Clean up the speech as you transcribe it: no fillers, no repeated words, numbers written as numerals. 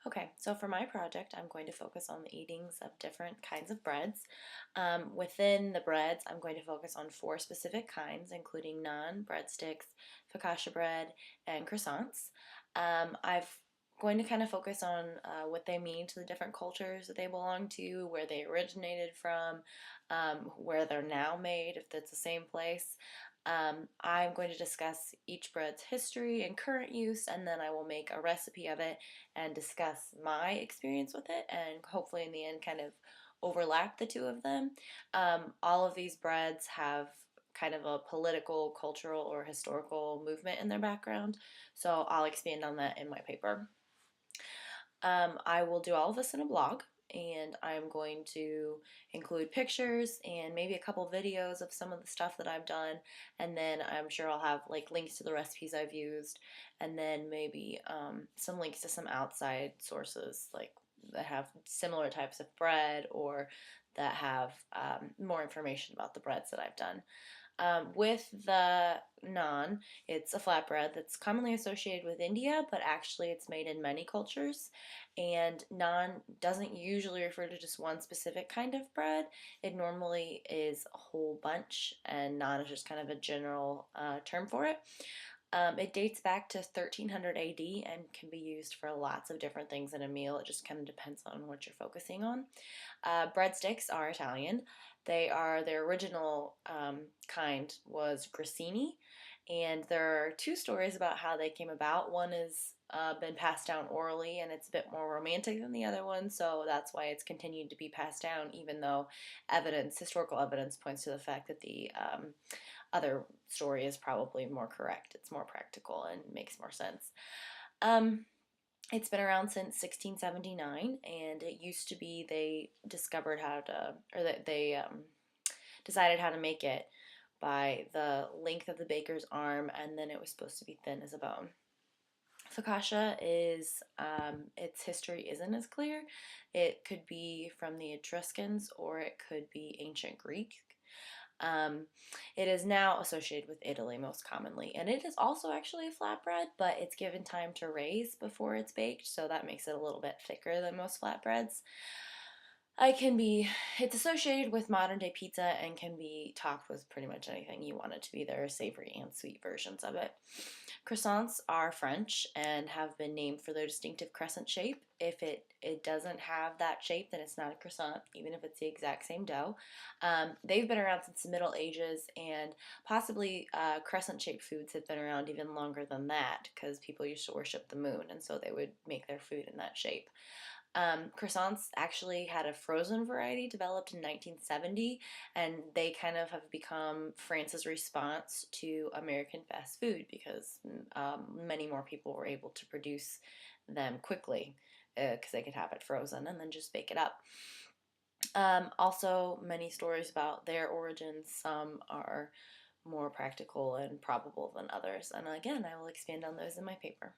Okay, so for my project, I'm going to focus on the eatings of different kinds of breads. Within the breads, I'm going to focus on four specific kinds, including naan, breadsticks, focaccia bread, and croissants. I've going to kind of focus on what they mean to the different cultures that they belong to, where they originated from, where they're now made, if that's the same place. I'm going to discuss each bread's history and current use, and then I will make a recipe of it and discuss my experience with it, and hopefully in the end kind of overlap the two of them. All of these breads have kind of a political, cultural, or historical movement in their background, so I'll expand on that in my paper. I will do all of this in a blog, and I'm going to include pictures and maybe a couple videos of some of the stuff that I've done, and then I'm sure I'll have like links to the recipes I've used, and then maybe some links to some outside sources like that have similar types of bread or that have more information about the breads that I've done. With the naan, it's a flatbread that's commonly associated with India, but actually it's made in many cultures. And naan doesn't usually refer to just one specific kind of bread. It normally is a whole bunch, and naan is just kind of a general term for it. It dates back to 1300 AD and can be used for lots of different things in a meal. It just kind of depends on what you're focusing on. Breadsticks are Italian. Their original kind was grissini, and there are two stories about how they came about. One has been passed down orally, and it's a bit more romantic than the other one, so that's why it's continued to be passed down, even though historical evidence, points to the fact that the other story is probably more correct. It's more practical and makes more sense. Um, it's been around since 1679, and it used to be they discovered how to, or that they decided how to make it by the length of the baker's arm, and then it was supposed to be thin as a bone. Focaccia is, its history isn't as clear. It could be from the Etruscans or it could be ancient Greek. Um, it is now associated with Italy most commonly, and it is also actually a flatbread, but it's given time to raise before it's baked, so that makes it a little bit thicker than most flatbreads. I can be, it's associated with modern day pizza and can be topped with pretty much anything you want it to be. There are savory and sweet versions of it. Croissants are French and have been named for their distinctive crescent shape. If it doesn't have that shape, then it's not a croissant, even if it's the exact same dough. They've been around since the Middle Ages, and possibly crescent shaped foods have been around even longer than that because people used to worship the moon, and so they would make their food in that shape. Croissants actually had a frozen variety developed in 1970, and they kind of have become France's response to American fast food because many more people were able to produce them quickly because they could have it frozen and then just bake it up. Also, many stories about their origins. Some are more practical and probable than others. And again, I will expand on those in my paper.